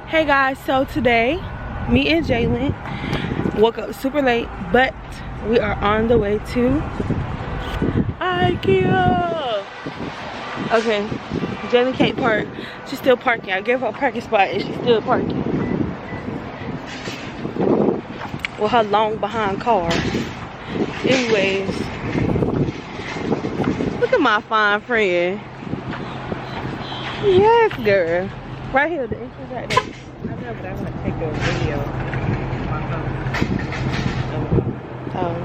Hey guys, so today me and Jaylan woke up super late, but we are on the way to Ikea. Okay, Jaylan can't park. She's still parking. I gave her a parking spot and she's still parking with her long behind car. Anyways, look at my fine friend. Yes, girl. Right here, the entrance right there. I know, but I want to take a video on my phone. Oh.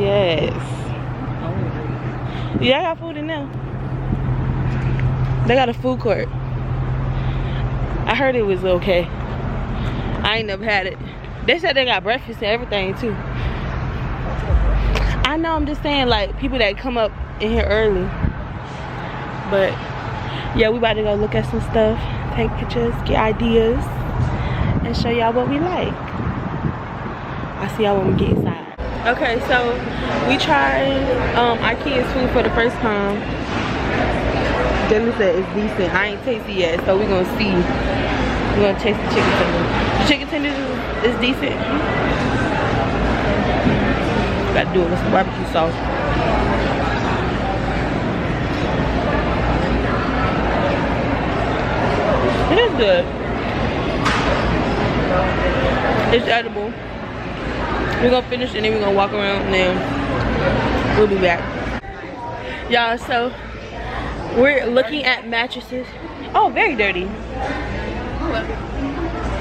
Yes. Yeah, I got food in there. They got a food court. I heard it was okay. I ain't never had it. They said they got breakfast and everything too. I know, I'm just saying, like, people that come up in here early. But yeah, we about to go look at some stuff, take pictures, get ideas, and show y'all what we like. I'll see y'all when we get inside. Okay, so we tried Ikea's food for the first time. Jaylan said it's decent. I ain't tasted it yet, so we're gonna see. We're gonna taste the chicken tenders. The chicken tenders is decent. Gotta do it with some barbecue sauce. It is good. It's edible. We're gonna finish and then we're gonna walk around and then we'll be back. Y'all, so we're looking at mattresses. Oh, very dirty.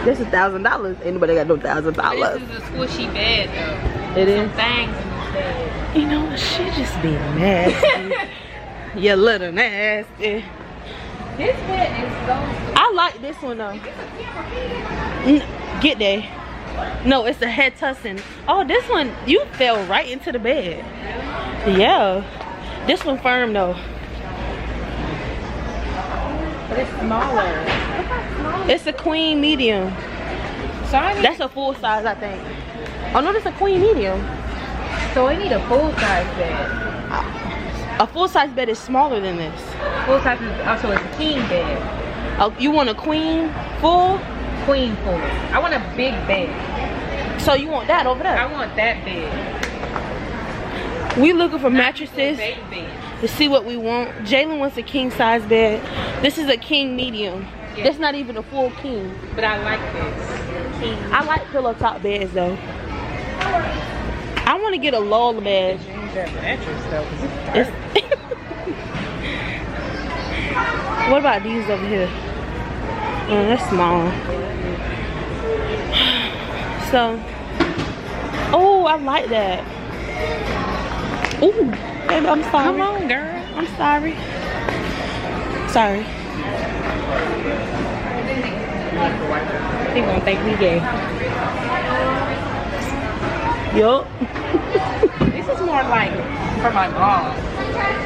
This is $1,000. Ain't nobody got no $1,000. This is a squishy bed though. It is. Some things in this bed. You know, she just be nasty. You little nasty. This bed is so. I like this one though. Get there. No, it's the head tussin. Oh, this one, you fell right into the bed. Yeah. This one firm though. But it's smaller. It's a queen medium. Sorry. That's a full size, I think. Oh no, that's a queen medium. So we need a full size bed. A full size bed is smaller than this. Full size is also a king bed. Oh, you want a queen full? Queen full. I want a big bed. So you want that over there? I want that bed. We looking for mattresses Big bed. to see what we want. Jaylan wants a king size bed. This is a king medium. Yeah. That's not even a full king. But I like this. King. I like pillow top beds though. I want to get a lull bed. It's what about these over here? Oh, that's small. So, oh, I like that. Ooh, baby, I'm sorry. Come on, girl. I'm sorry. Sorry. They gonna think we gay. Yup. This is more like for my mom.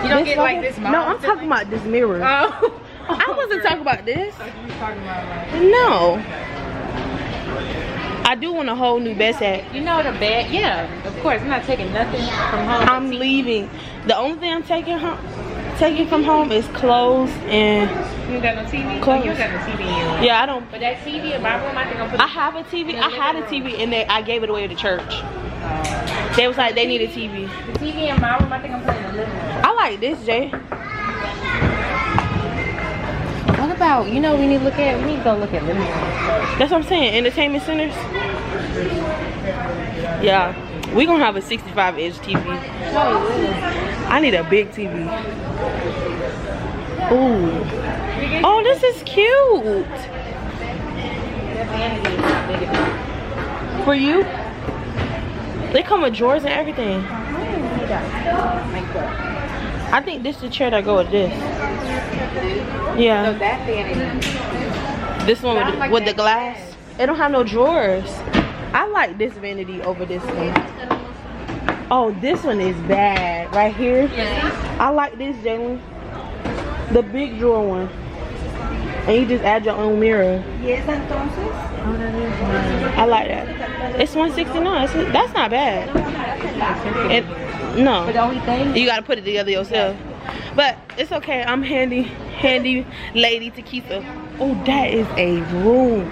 You don't get like this mom. No, I'm talking about this mirror. Oh. I wasn't talking about this. You talking about like. No. I do want a whole new bed set. You know the bed? Yeah, of course. I'm not taking nothing from home. I'm leaving. The only thing I'm taking from home is clothes and You got no TV? clothes. Oh, you got no TV in your room. Yeah, I don't. But that TV in my room, I think I'm putting. I have a TV. I had a TV and I gave it away to church. They was like they need a TV. The TV in my room, I think I'm putting in the living room. I like this, Jay. What about, you know, we need to look at, we need to go look at living room. That's what I'm saying. Entertainment centers. Yeah, we gonna have a 65-inch TV. I need a big TV. Ooh. Oh, this is cute. For you? They come with drawers and everything. I think this is the chair that go with this. Yeah. So that vanity. This one with the glass. It don't have no drawers. I like this vanity over this one. Oh, this one is bad right here. I like this, Jaylan. The big drawer one. And you just add your own mirror. Yes, entonces. Oh, that is nice. I like that. It's $169. That's not bad. No. But the only thing You gotta put it together yourself. But it's okay. I'm handy handy lady Takisa. Oh, that is a room.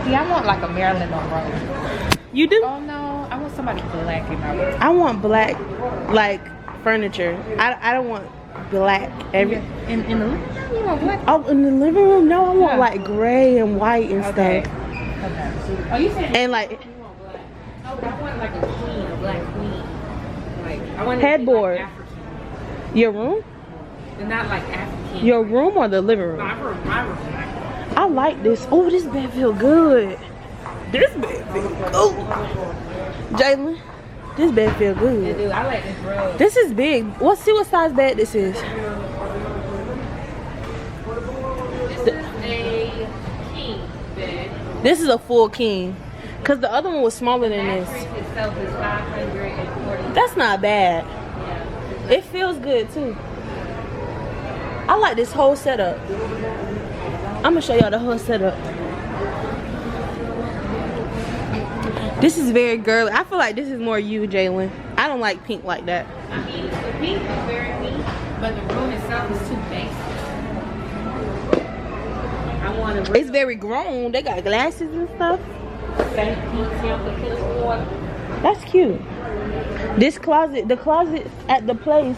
See, I want like a Marilyn Monroe. You do? Oh no, I want somebody black in my room. I want black, like furniture. I don't want black. In the living room, you want black? Oh, in the living room? No, I want like gray and white and stuff. Okay. Oh, you saying? And like you want black? Oh, but I want like a queen, a black queen. Like I want headboard. Like African. Your room? They're not like African. Your room or the living room? My room. I like this. Oh, this bed feel good. This bed feel good. Jaylan, this bed feel good. Yeah, dude, I like this rug. This is big. Let's see what size bed this is. This is a king bed. This is a full king. Cause the other one was smaller than this. Mattress itself is $540. That's not bad. Yeah. It feels good too. I like this whole setup. I'm gonna show y'all the whole setup. This is very girly. I feel like this is more you, Jaylan. I don't like pink like that. I mean, the pink is very pink, but the room itself is too basic. I want to. It's very grown. They got glasses and stuff. That's cute. This closet, the closet at the place.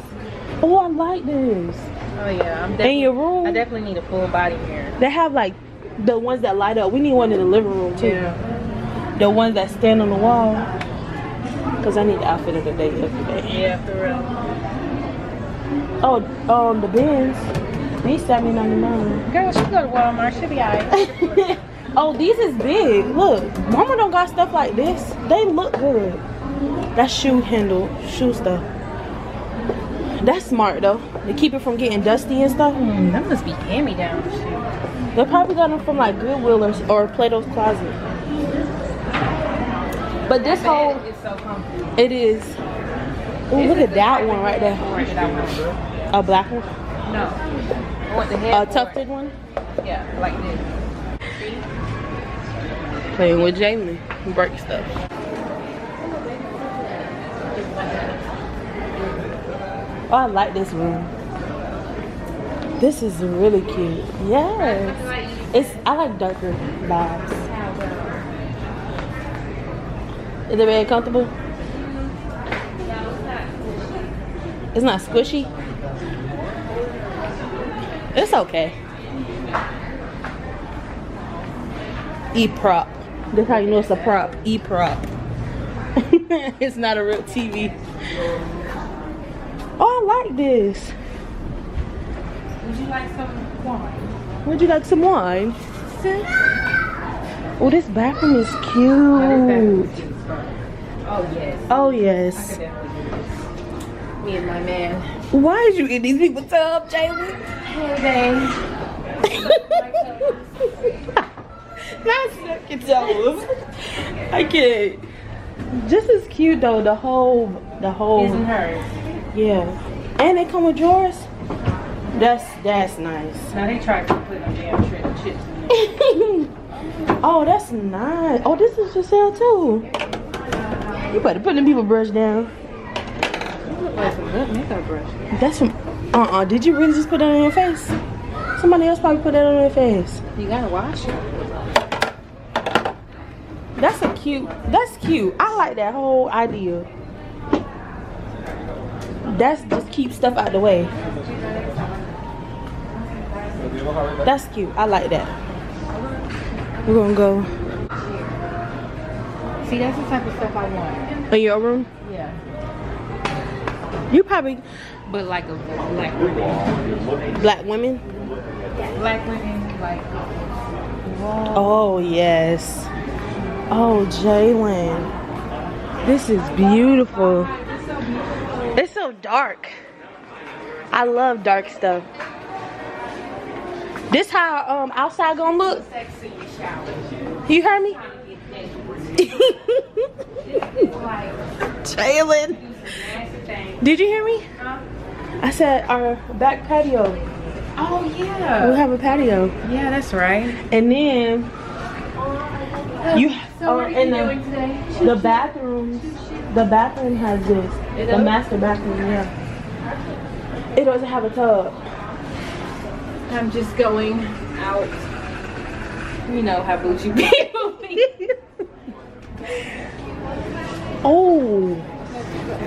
Oh, I like this. Oh yeah, In your room, I definitely need a full body mirror. they have like the ones that light up. We need one in the living room too. Yeah. The ones that stand on the wall. Cause I need the outfit of the day every day. Yeah, for real. Oh, the bins. These $70.99. Girl, she go to Walmart. She'll be alright. Oh, these is big. Look, Mama don't got stuff like this. They look good. That's shoe handle, shoe stuff. That's smart though. They keep it from getting dusty and stuff. That must be hand-me-down shit. They probably got them from like Goodwill or Plato's Closet. But this whole, It's so comfortable. it is. Oh, look at that one right there. A black one? No. I want the A headboard. tufted one? Yeah, like this. Playing with Jaylan. Break stuff. Oh, I like this room. This is really cute. Yes. I like darker vibes. Is it very comfortable? It's not squishy. It's okay. E-prop. That's how you know it's a prop. E-prop. It's not a real TV. Oh, I like this. Would you like some wine? Would you like some wine? Oh, this bathroom is cute. Oh, yes. Oh, I yes. could definitely do this. Me and my man. Why did you get these people tub, Jaylan? Hey, babe. Not suck your toes. I can't. Just as cute though. The whole. His and hers. Yeah. And they come with drawers. That's nice. Now they tried to put a damn shred of chips in there. Oh, that's nice. Oh, this is for sale too. You better put them people brush down. You look like some good makeup brush. That's from. Did you really just put that on your face? Somebody else probably put that on their face. You gotta wash it. That's cute. I like that whole idea. That's just keep stuff out the way. That's cute. I like that. We're gonna go. See, that's the type of stuff I want. In your room? Yeah. You probably But like a black woman. black women. Black women, like. Oh yes. Oh Jaylan, this is beautiful. It's so dark. I love dark stuff. This how outside gonna look. You heard me? Jaylan, did you hear me? I said our back patio. Oh yeah. We have a patio. Yeah, that's right. And then you So what are you doing today? the bathroom has this. The master bathroom, yeah. It doesn't have a tub. I'm just going out. You know how bougie people be. Oh,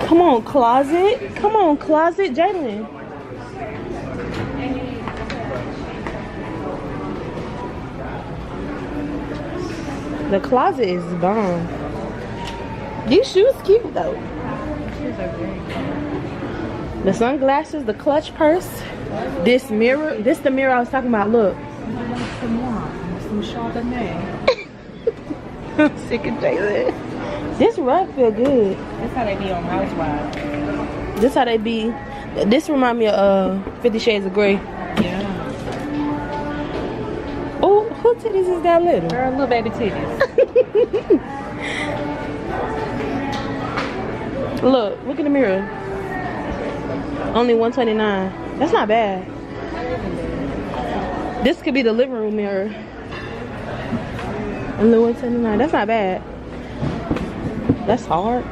come on, closet. Come on, closet, Jaylan. The closet is bomb. These shoes cute though. Shoes are very cute. The sunglasses, the clutch purse, this mirror. This the mirror I was talking about. Look. Some Chardonnay. I'm sick of Jaylan. This rug feel good. That's how they be on Housewives. This how they be. This remind me of 50 Shades of Grey. Yeah. Oh, who titties is that little? Girl, little baby titties. Look in the mirror. Only $129. That's not bad. This could be the living room mirror. Only $129. That's not bad. That's hard.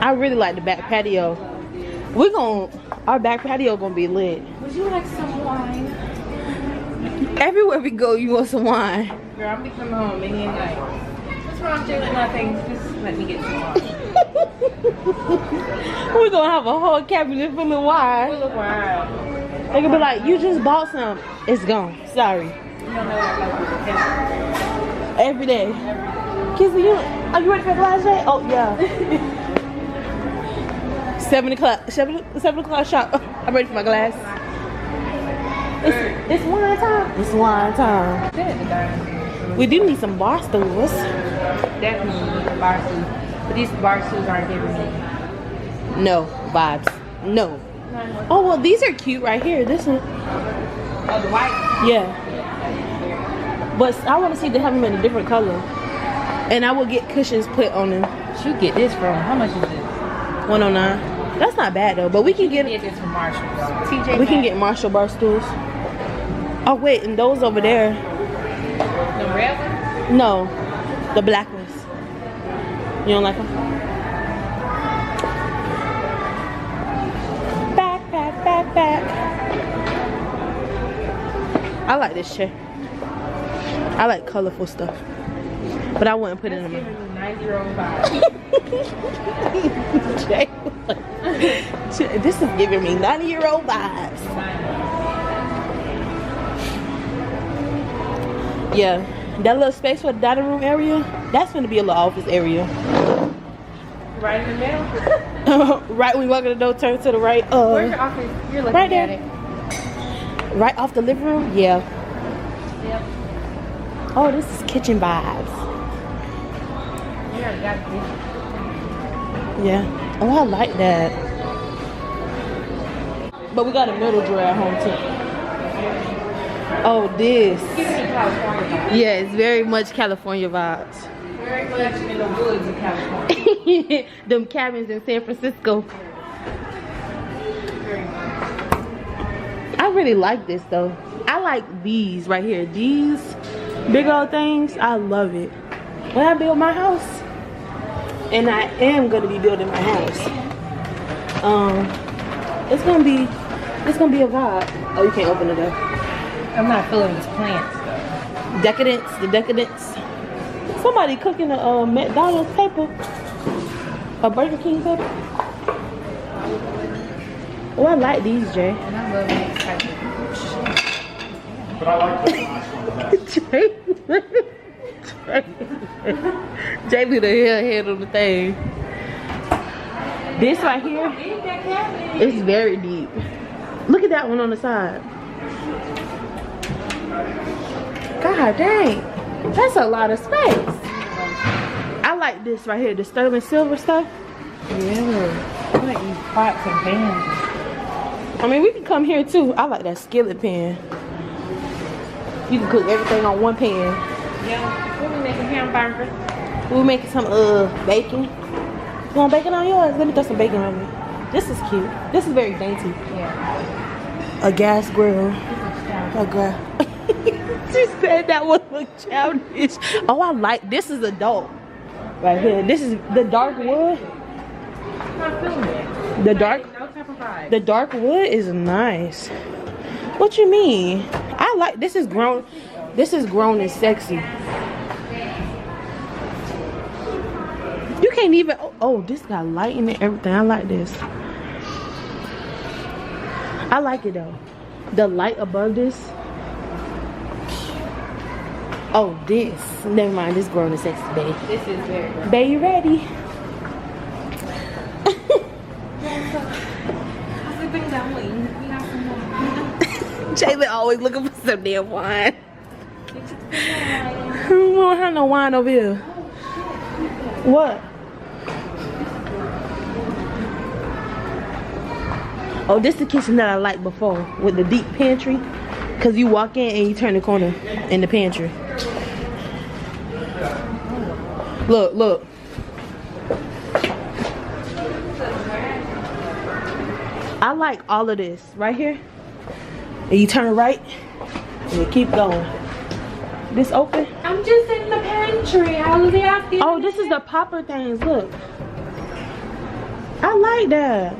I really like the back patio. Our back patio gonna be lit. Would you like some wine? Everywhere we go, you want some wine. Girl, I'm gonna come home and then like, what's wrong, Jaylan? Nothing. Just let me get some wine. We're gonna have a whole cabinet full of wine. Full of wine. They gonna be like, you just bought some. It's gone. Sorry. You don't know what I like with the Every day. Kissy, are you ready for class day? Oh yeah. 7 o'clock. 7 o'clock shop. I'm ready for my glass. It's wine time. It's wine time. We do need some bar stools. Definitely need bar stools. But these bar stools aren't giving me. No vibes. No. Oh well, these are cute right here. This one. Oh, the white? Yeah. But I want to see if they have them in a different color. And I will get cushions put on them. You get this from, how much is this? $109. That's not bad though. But we can get this from Marshall. TJ we can get Marshall bar stools. Oh wait, and those over there. The red ones? No, the black ones. You don't like them? Back. I like this chair. I like colorful stuff, but I wouldn't put it in them. 9-year-old vibe. This is giving me 90-year-old vibes. Yeah, that little space for the dining room area, that's gonna be a little office area. Right in the middle? Right when you walk in the door, turn to the right. Where's your office? You're looking right at there. it. Right off the living room? Yeah. Yep. Oh, this is kitchen vibes. You already got this. Yeah. Oh, I like that. But we got a middle drawer at home too. Oh, this. Yeah, it's very much California vibes. Very much in the woods of California. Them cabins in San Francisco. I really like this though. I like these right here. These big old things. I love it. When I build my house, and I am gonna be building my house, it's gonna be a vibe. Oh, you can't open it up. I'm not feeling these plants though. The decadence. Somebody cooking a McDonald's paper, a Burger King paper. Oh, I like these, Jay. And I love these type of. But I like Jay be the head on the thing. This right here is very deep. Look at that one on the side. God dang, that's a lot of space. I like this right here, the sterling silver stuff. Yeah. I like these pots and pans. I mean, we can come here too. I like that skillet pan. You can cook everything on one pan. Yeah. We'll be making hamburgers. We're making some bacon. You want bacon on yours? Let me throw some bacon on me. This is cute. This is very dainty. Yeah. A gas grill. A grill. She said that would look childish. Oh, I like this. Is adult right here. This is the dark wood. I'm not feeling it. The dark, No type of vibe. the dark wood is nice. What you mean? I like, this is grown and sexy. You can't even, oh, this got lighting and everything. I like this. I like it though. The light above this. Oh, this. Never mind, this grown and sexy, babe. This is very grown. Babe, you ready? Jaylan always looking for some damn wine. We don't have no wine over here. What? Oh, this is the kitchen that I liked before with the deep pantry. Cause you walk in and you turn the corner in the pantry. Look, look. I like all of this right here. And you turn right and you keep going. This open? I'm just in the pantry. How was it? Oh, this is the popper things. Look. I like that.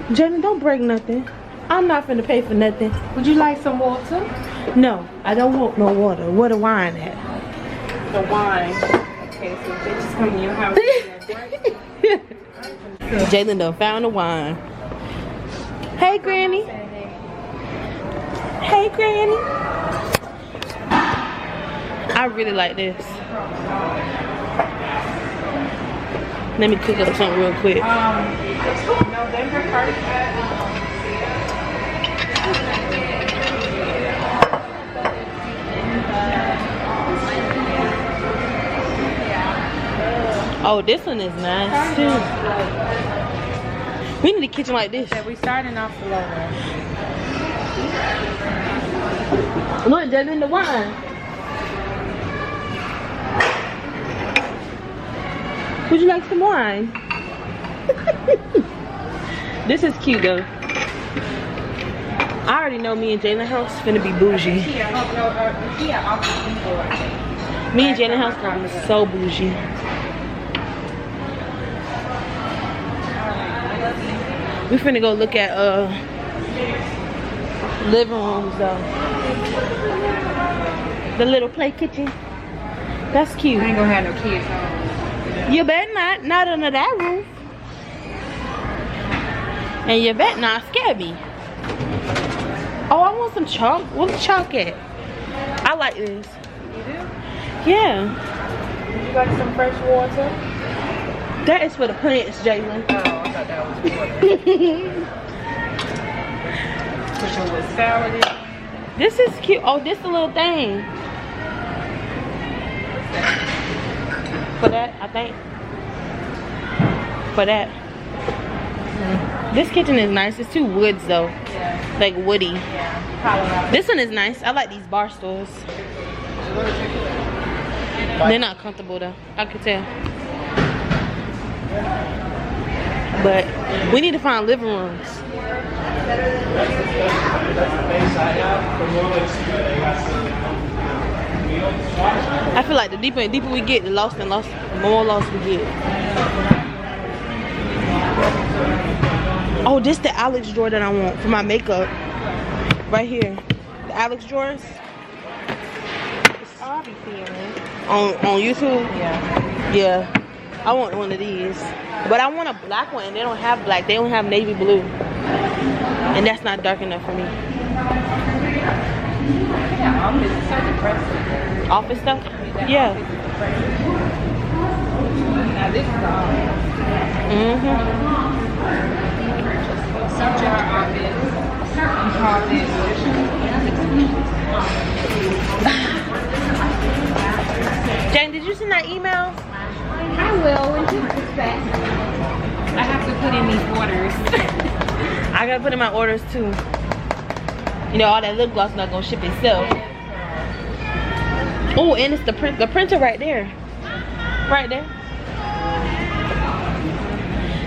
Jaylan, don't break nothing. I'm not finna pay for nothing. Would you like some water? No, I don't want no water. Where the wine at? The wine. Okay, so bitches come to your house. Jaylan done found the wine. Hey, Granny. Hey, Granny. I really like this. Let me cook up something real quick. November 1st. Oh, this one is nice too. We need a kitchen like this. We starting off slow. Look, that's in the wine. Would you like some wine? This is cute though. I already know me and Jaylan house finna be bougie. Me and Jaylan house gonna be so bougie. We finna go look at living rooms though. The little play kitchen. That's cute. I ain't gonna have no kids. You better not under that roof. And you better not scare me. Oh, I want some chalk. Where's the chalk at? I like this. You do? Yeah. Would you like some fresh water? That is for the plants, Jaylan. Oh, I thought that was water. Put your little salad in. This is cute. Oh, this the little thing. For that, I think. For that. This kitchen is nice. It's two woods though. Yeah. Like woody. Yeah. Colorado. This one is nice. I like these bar stools. They're not comfortable though. I could tell. But we need to find living rooms. I feel like the deeper and deeper we get, the more lost we get. Oh, this the Alex drawer that I want for my makeup. Right here. The Alex drawers. I'll be seeing it. On YouTube? Yeah. Yeah. I want one of these. But I want a black one and they don't have black. They don't have navy blue. And that's not dark enough for me. Yeah, office is so depressing. Office stuff? Yeah. Now this is all. Some jar office. You call this. Jane, did you send that email? I will when you expect. I have to put in these orders. I gotta put in my orders too. You know, all that lip gloss not gonna ship itself. Oh, and it's the printer right there. Right there.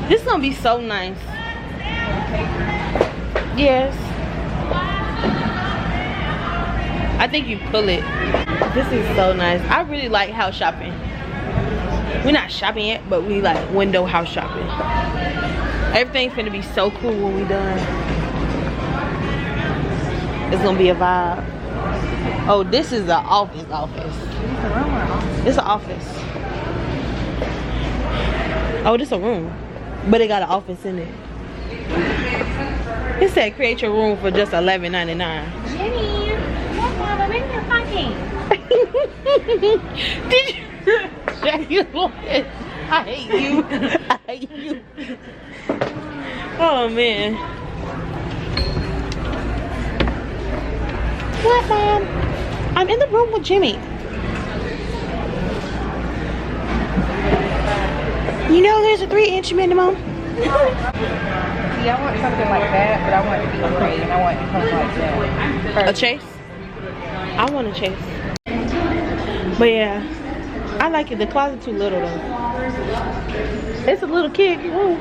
This is gonna be so nice. Yes. I think you pull it. This is so nice. I really like house shopping. We're not shopping yet, but we like window house shopping. Everything's gonna be so cool when we done. It's gonna be a vibe. Oh, this is the office. It's an office. Oh, this a room, but it got an office in it. It said create your room for just $11.99. Jenny, what mama? Maybe you're fucking. Did you? I hate you. I hate you. Oh man. What, Mom? I'm in the room with Jimmy. You know there's a 3-inch minimum. See, I want something like that, but I want it to be gray and I want it to come like that. A chase? I want a chase. But yeah, I like it. The closet too little though. It's a little kid room.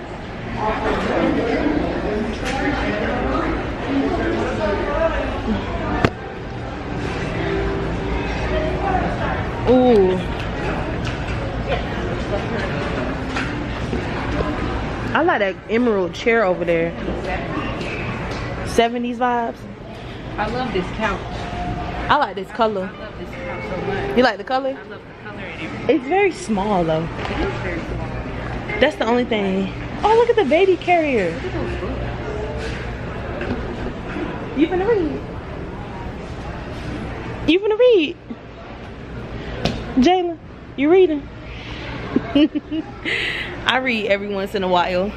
Ooh. I like that emerald chair over there. 70s vibes. I love this couch. I like this color. I love this couch so much. You like the color? I love the color and everything. It's very small though. It is very small. That's the only thing. Oh, look at the baby carrier. Look at those books. You finna read? You finna read? Jaylan, you reading? I read every once in a while.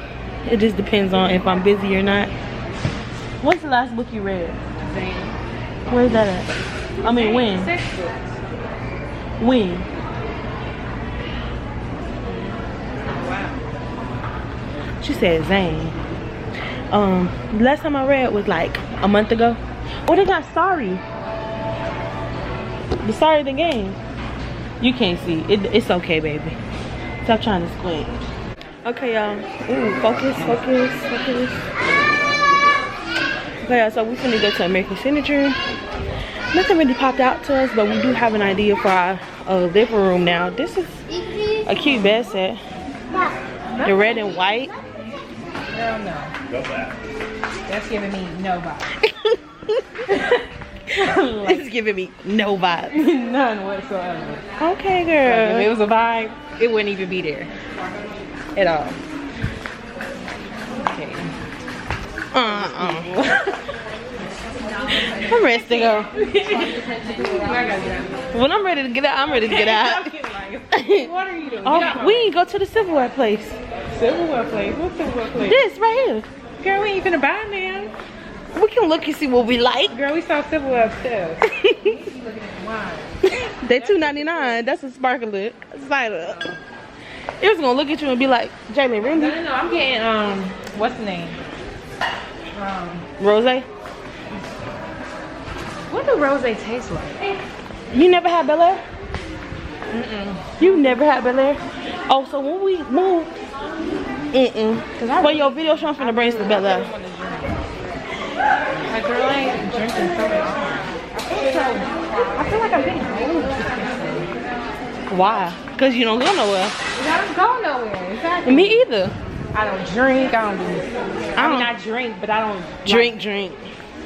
It just depends on if I'm busy or not. What's the last book you read? Where's that at? I mean, when? Sex books. When? Wow. She said Zane. Last time I read was like a month ago. Oh, they got Sorry. The Sorry the game. You can't see. It's okay, baby. Stop trying to squint. Okay, y'all. Ooh, focus. Okay, y'all, so we finna go to American Signature. Nothing really popped out to us, but we do have an idea for our living room now. This is a cute bed set. The red and white. Hell no. That's giving me no vibe. It's giving me no vibe. None whatsoever. Okay, If girl. it was a vibe, it wouldn't even be there at all. Okay. I'm ready to go. When I'm ready to get out, I'm ready to get out. What are you doing? Oh, we ain't go to the silverware place. Silverware place? What silverware place? This right here. Girl, we ain't finna buy now. We can look and see what we like. Girl, we saw silverware upstairs. They $2.99. That's a sparkler cider. It was gonna look at you and be like, Jaylan, really? No, I'm getting what's the name? Rose? What do rose taste like? You never had Bel Air? Mm-mm. You never had Bel Air? Oh, so when we move, Well, your video show, I'm finna bring us to Bel Air. Like, girl, I ain't drinking soda. I feel like I'm getting old. Why? Because you don't go nowhere. I don't go nowhere. Exactly. Me either. I don't drink. I don't do. I mean, I drink, but I don't Drink.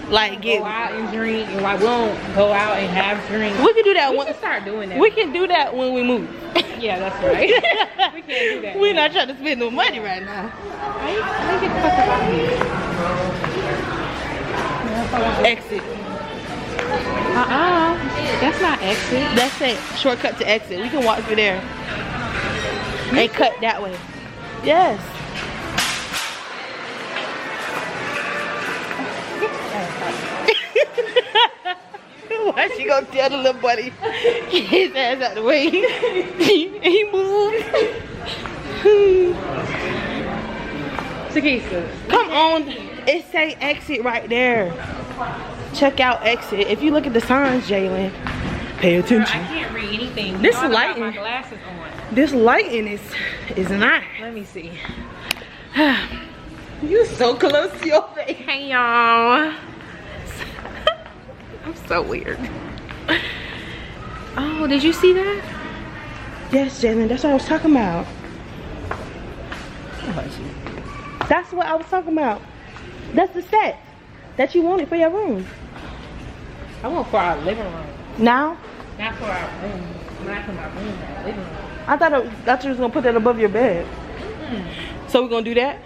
Like go out and drink, and I won't go out and have drinks. We can do that. We should start doing that. We can do that when we move. Yeah, that's right. We can't do that. We're not trying to spend no money right now. I get the fuck about me. Exit. That's not exit. That's it. Shortcut to exit. We can walk through there and cut that way. Yes. Why she gonna tell the little buddy get his ass out the way? He moved. Takisa. Come on. It say exit right there. Check out exit. If you look at the signs, Jaylan, pay Girl, I attention. can't read anything. This I got lighting. my glasses on. This lighting is nice. Let me see. You so close to your face. Hey y'all. I'm so weird. Oh, did you see that? Yes, Jaylan, that's what I was talking about. That's what I was talking about. That's the set that you wanted for your room. I want for our living room. Now? Not for our room. Not for my room, our living room. I thought you was gonna put that above your bed. So we're gonna do that?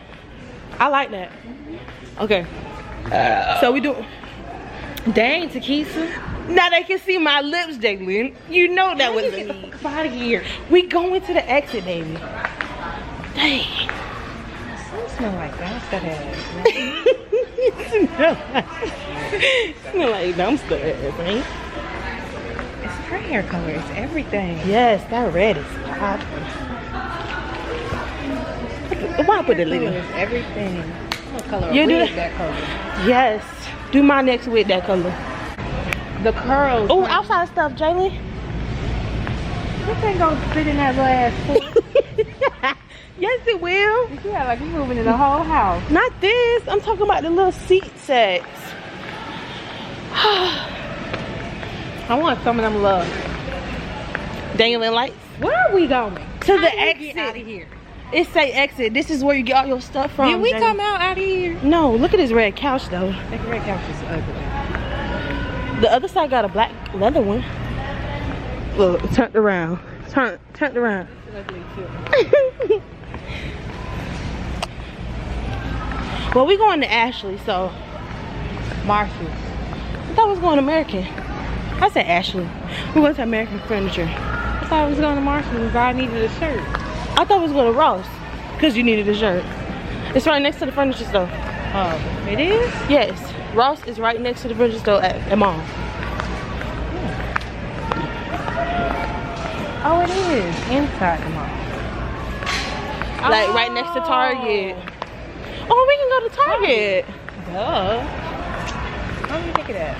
I like that. Okay. So we do. Dang, Takisa. Now they can see my lips, Jaylan. You know that was Get the fuck out of here. We going to the exit, baby. Dang. Some smell like dumpster ass. Smell like dumpster ass, right? It's her hair color. It's everything. Yes, that red is popping. Why put the lid in? It's everything. What color? You do that color. Yes. Do my next with that color. The curls. Oh, outside stuff, Jaylan. This ain't gonna fit in that little ass foot. Yes, it will. Yeah, like you're moving in the whole house. Not this. I'm talking about the little seat sets. I want some of them love. Dangling lights. Where are we going? To the How do we exit. get out of here? It say exit. This is where you get all your stuff from. Did we Jaylan. come out of here? No, look at this red couch though. That red couch is ugly. The other side got a black leather one. Look, turned around. Turned around. Ugly too. Well, we going to Ashley, so Marshall. I thought we was going to American. I said Ashley. We went to American Furniture. I thought I was going to Marshall because I needed a shirt. I thought we was going to Ross because you needed a shirt. It's right next to the furniture store. Oh, it is? Yes, Ross is right next to the furniture store at mall. Oh, it is inside the mall. Like right next to Target. Oh, we can go to Target. Duh. How do you think of that?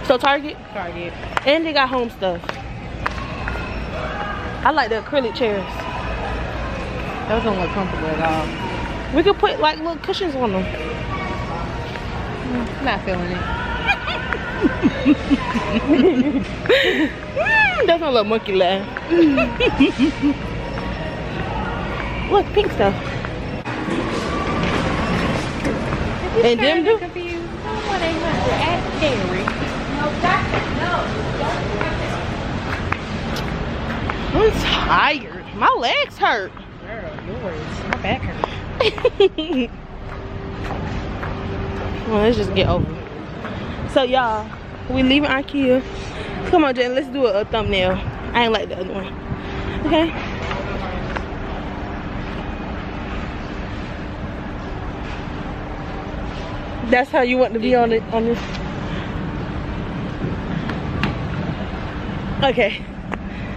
So Target, Target. and they got home stuff. I like the acrylic chairs. Those don't look comfortable at all. We could put like little cushions on them. Not feeling it. That's my little monkey laugh. Look, pink stuff. And them do. Confused. 1-800 Ask Terry. I'm tired. My legs hurt. Girl, yours. My back hurts. Well, let's just get over it. So y'all, we leaving IKEA. Come on, Jen, let's do a thumbnail. I ain't like the other one. Okay. That's how you want to be on it on this. Okay.